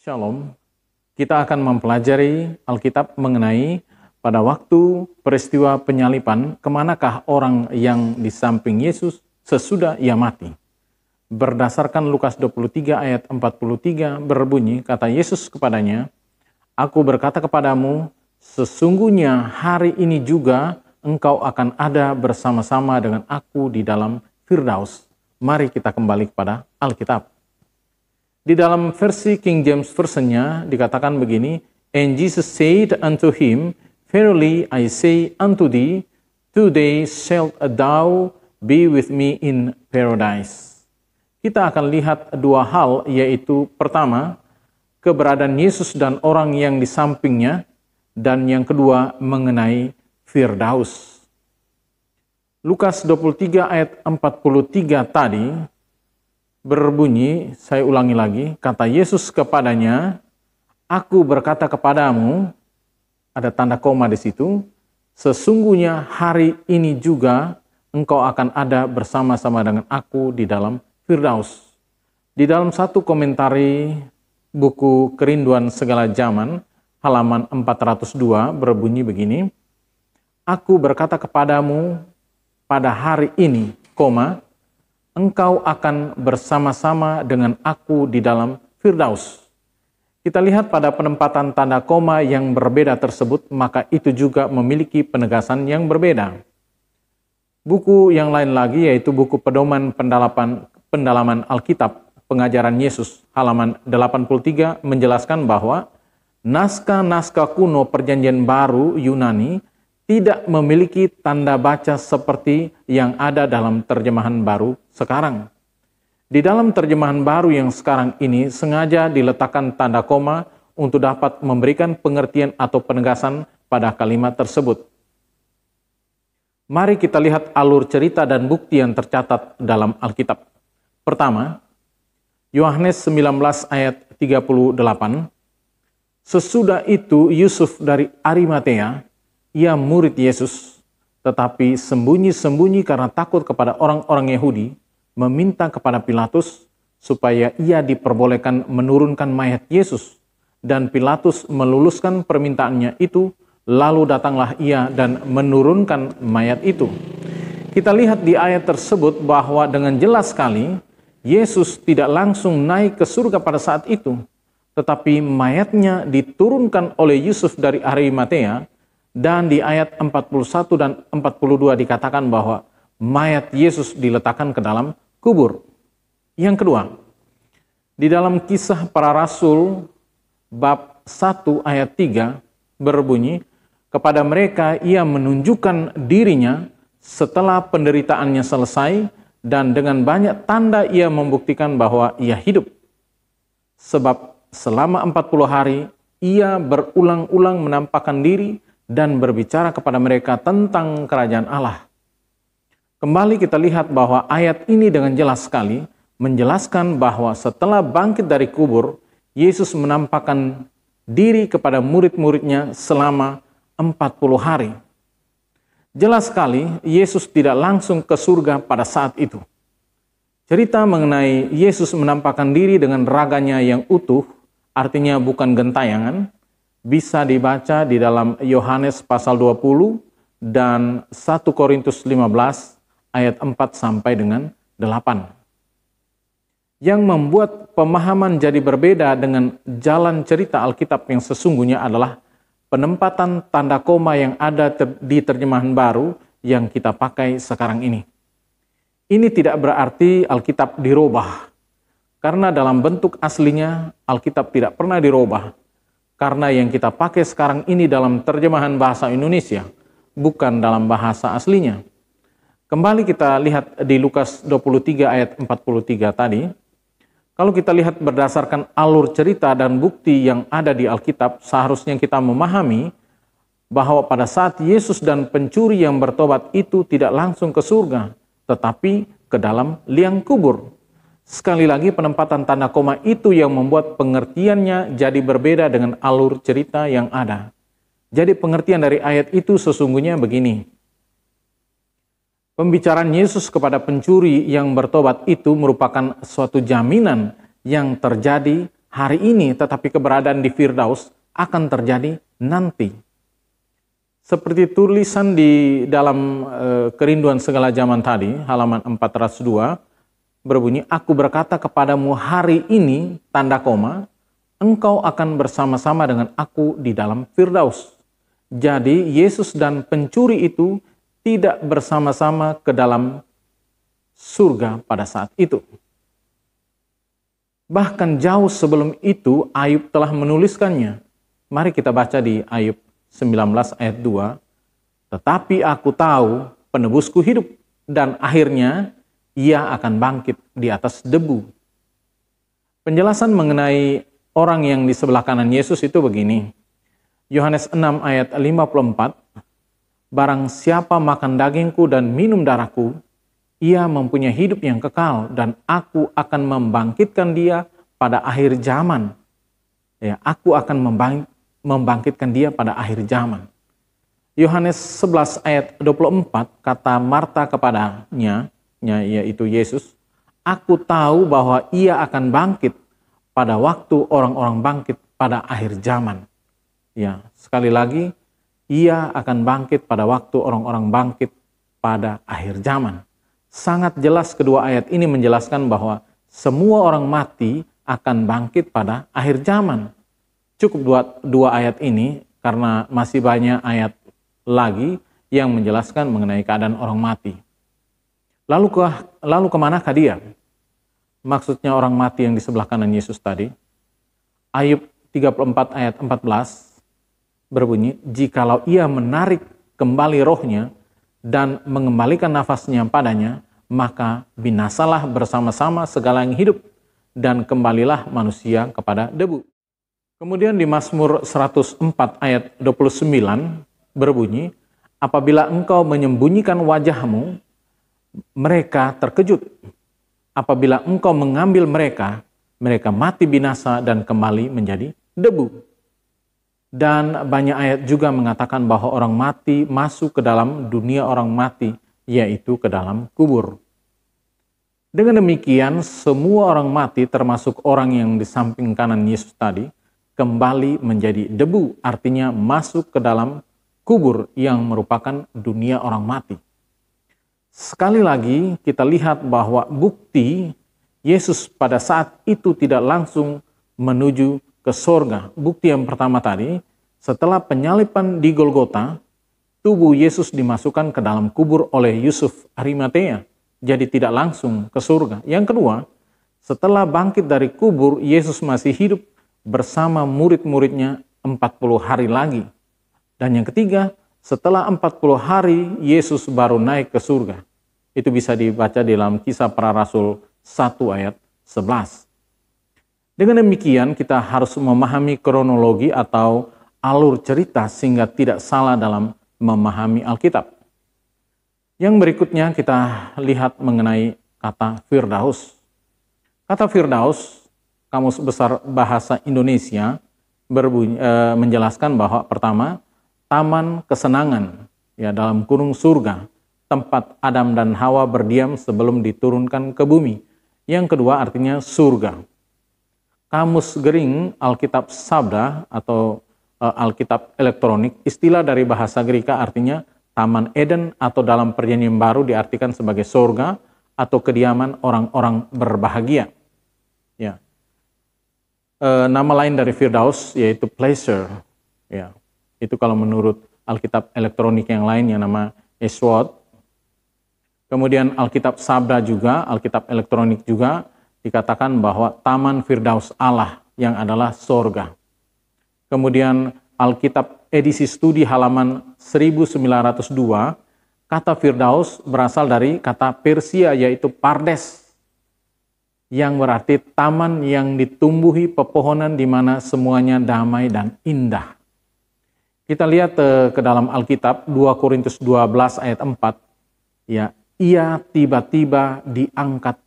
Shalom, kita akan mempelajari Alkitab mengenai pada waktu peristiwa penyaliban, kemanakah orang yang di samping Yesus sesudah ia mati. Berdasarkan Lukas 23 ayat 43 berbunyi, kata Yesus kepadanya, "Aku berkata kepadamu, sesungguhnya hari ini juga engkau akan ada bersama-sama dengan aku di dalam Firdaus." Mari kita kembali kepada Alkitab. Di dalam versi King James Version-nya dikatakan begini, "And Jesus said unto him, Verily I say unto thee, today shalt thou be with me in paradise." Kita akan lihat dua hal, yaitu pertama, keberadaan Yesus dan orang yang di sampingnya, dan yang kedua mengenai Firdaus. Lukas 23 ayat 43 tadi berbunyi, saya ulangi lagi, kata Yesus kepadanya, "Aku berkata kepadamu," ada tanda koma di situ, "sesungguhnya hari ini juga engkau akan ada bersama-sama dengan aku di dalam Firdaus." Di dalam satu komentari buku Kerinduan Segala Zaman, halaman 402 berbunyi begini, "Aku berkata kepadamu pada hari ini, engkau akan bersama-sama dengan aku di dalam Firdaus." Kita lihat pada penempatan tanda koma yang berbeda tersebut, maka itu juga memiliki penegasan yang berbeda. Buku yang lain lagi, yaitu buku Pedoman Pendalaman Alkitab, Pengajaran Yesus, halaman 83, menjelaskan bahwa naskah-naskah kuno Perjanjian Baru Yunani tidak memiliki tanda baca seperti yang ada dalam terjemahan baru sekarang. Di dalam terjemahan baru yang sekarang ini sengaja diletakkan tanda koma untuk dapat memberikan pengertian atau penegasan pada kalimat tersebut. Mari kita lihat alur cerita dan bukti yang tercatat dalam Alkitab. Pertama, Yohanes 19 ayat 38, "Sesudah itu Yusuf dari Arimatea, ia murid Yesus, tetapi sembunyi-sembunyi karena takut kepada orang-orang Yahudi, meminta kepada Pilatus supaya ia diperbolehkan menurunkan mayat Yesus. Dan Pilatus meluluskan permintaannya itu, lalu datanglah ia dan menurunkan mayat itu." Kita lihat di ayat tersebut bahwa dengan jelas sekali, Yesus tidak langsung naik ke surga pada saat itu, tetapi mayatnya diturunkan oleh Yusuf dari Arimatea. Dan di ayat 41 dan 42 dikatakan bahwa mayat Yesus diletakkan ke dalam kubur. Yang kedua, di dalam Kisah Para Rasul bab 1 ayat 3 berbunyi, "Kepada mereka ia menunjukkan dirinya setelah penderitaannya selesai, dan dengan banyak tanda ia membuktikan bahwa ia hidup. Sebab selama 40 hari ia berulang-ulang menampakkan diri dan berbicara kepada mereka tentang kerajaan Allah." Kembali kita lihat bahwa ayat ini dengan jelas sekali menjelaskan bahwa setelah bangkit dari kubur, Yesus menampakkan diri kepada murid-muridnya selama 40 hari. Jelas sekali Yesus tidak langsung ke surga pada saat itu. Cerita mengenai Yesus menampakkan diri dengan raganya yang utuh, artinya bukan gentayangan, bisa dibaca di dalam Yohanes pasal 20 dan 1 Korintus 15 ayat 4 sampai dengan 8. Yang membuat pemahaman jadi berbeda dengan jalan cerita Alkitab yang sesungguhnya adalah penempatan tanda koma yang ada di terjemahan baru yang kita pakai sekarang ini. Ini tidak berarti Alkitab dirubah, karena dalam bentuk aslinya Alkitab tidak pernah dirubah. Karena yang kita pakai sekarang ini dalam terjemahan bahasa Indonesia, bukan dalam bahasa aslinya. Kembali kita lihat di Lukas 23 ayat 43 tadi. Kalau kita lihat berdasarkan alur cerita dan bukti yang ada di Alkitab, seharusnya kita memahami bahwa pada saat Yesus dan pencuri yang bertobat itu tidak langsung ke surga, tetapi ke dalam liang kubur. Sekali lagi penempatan tanda koma itu yang membuat pengertiannya jadi berbeda dengan alur cerita yang ada. Jadi pengertian dari ayat itu sesungguhnya begini. Pembicaraan Yesus kepada pencuri yang bertobat itu merupakan suatu jaminan yang terjadi hari ini, tetapi keberadaan di Firdaus akan terjadi nanti. Seperti tulisan di dalam Kerinduan Segala Zaman tadi, halaman 402, berbunyi, aku berkata kepadamu hari ini, tanda koma, engkau akan bersama-sama dengan aku di dalam Firdaus. Jadi Yesus dan pencuri itu tidak bersama-sama ke dalam surga pada saat itu. Bahkan jauh sebelum itu Ayub telah menuliskannya. Mari kita baca di Ayub 19 ayat 2. Tetapi aku tahu penebusku hidup dan akhirnya ia akan bangkit di atas debu. Penjelasan mengenai orang yang di sebelah kanan Yesus itu begini. Yohanes 6 ayat 54. Barang siapa makan dagingku dan minum darahku, ia mempunyai hidup yang kekal dan aku akan membangkitkan dia pada akhir zaman. Ya, aku akan membangkitkan dia pada akhir zaman. Yohanes 11 ayat 24 kata Marta kepadanya, yaitu Yesus, aku tahu bahwa ia akan bangkit pada waktu orang-orang bangkit pada akhir zaman. Ya, sekali lagi, ia akan bangkit pada waktu orang-orang bangkit pada akhir zaman. Sangat jelas kedua ayat ini menjelaskan bahwa semua orang mati akan bangkit pada akhir zaman. Cukup dua ayat ini karena masih banyak ayat lagi yang menjelaskan mengenai keadaan orang mati. Lalu kemanakah dia? Maksudnya orang mati yang di sebelah kanan Yesus tadi. Ayub 34 ayat 14 berbunyi, jikalau ia menarik kembali rohnya dan mengembalikan nafasnya padanya, maka binasalah bersama-sama segala yang hidup dan kembalilah manusia kepada debu. Kemudian di Mazmur 104 ayat 29 berbunyi, apabila engkau menyembunyikan wajahmu, mereka terkejut. Apabila engkau mengambil mereka, mereka mati binasa dan kembali menjadi debu. Dan banyak ayat juga mengatakan bahwa orang mati masuk ke dalam dunia orang mati, yaitu ke dalam kubur. Dengan demikian, semua orang mati termasuk orang yang di samping kanan Yesus tadi, kembali menjadi debu, artinya masuk ke dalam kubur yang merupakan dunia orang mati. Sekali lagi kita lihat bahwa bukti Yesus pada saat itu tidak langsung menuju ke sorga. Bukti yang pertama tadi, setelah penyaliban di Golgota, tubuh Yesus dimasukkan ke dalam kubur oleh Yusuf Arimatea, jadi tidak langsung ke surga. Yang kedua, setelah bangkit dari kubur, Yesus masih hidup bersama murid-muridnya 40 hari lagi. Dan yang ketiga, setelah 40 hari, Yesus baru naik ke surga. Itu bisa dibaca di dalam Kisah Para Rasul 1 ayat 11. Dengan demikian kita harus memahami kronologi atau alur cerita sehingga tidak salah dalam memahami Alkitab. Yang berikutnya kita lihat mengenai kata Firdaus. Kata Firdaus, Kamus Besar Bahasa Indonesia menjelaskan bahwa pertama, taman kesenangan, ya dalam kurung surga, tempat Adam dan Hawa berdiam sebelum diturunkan ke bumi. Yang kedua artinya surga. Kamus Gering Alkitab Sabda atau Alkitab elektronik, istilah dari bahasa Greka artinya Taman Eden atau dalam Perjanjian Baru diartikan sebagai surga atau kediaman orang-orang berbahagia. Ya. Nama lain dari Firdaus yaitu pleasure. Ya. Itu kalau menurut Alkitab elektronik yang lain yang nama Eswod. Kemudian Alkitab Sabda juga, Alkitab elektronik juga dikatakan bahwa Taman Firdaus Allah yang adalah sorga. Kemudian Alkitab edisi studi halaman 1902, kata Firdaus berasal dari kata Persia yaitu Pardes, yang berarti taman yang ditumbuhi pepohonan di mana semuanya damai dan indah. Kita lihat ke dalam Alkitab 2 Korintus 12 ayat 4, ya, ia tiba-tiba diangkat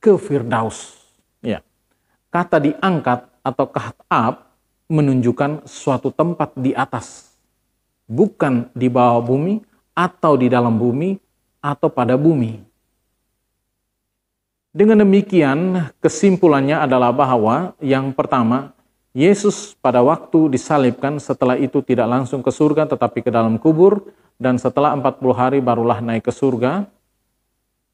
ke Firdaus. Ya. Kata diangkat atau kaht'ab menunjukkan suatu tempat di atas, bukan di bawah bumi atau di dalam bumi atau pada bumi. Dengan demikian, kesimpulannya adalah bahwa yang pertama, Yesus pada waktu disalibkan, setelah itu tidak langsung ke surga tetapi ke dalam kubur, dan setelah 40 hari barulah naik ke surga.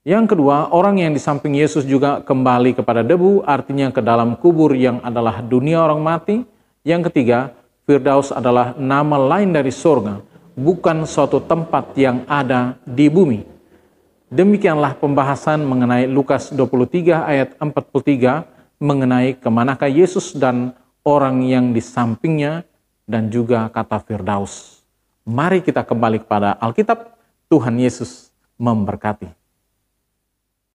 Yang kedua, orang yang di samping Yesus juga kembali kepada debu, artinya ke dalam kubur yang adalah dunia orang mati. Yang ketiga, Firdaus adalah nama lain dari surga, bukan suatu tempat yang ada di bumi. Demikianlah pembahasan mengenai Lukas 23 ayat 43 mengenai kemanakah Yesus dan orang yang di sampingnya dan juga kata Firdaus. Mari kita kembali kepada Alkitab. Tuhan Yesus memberkati.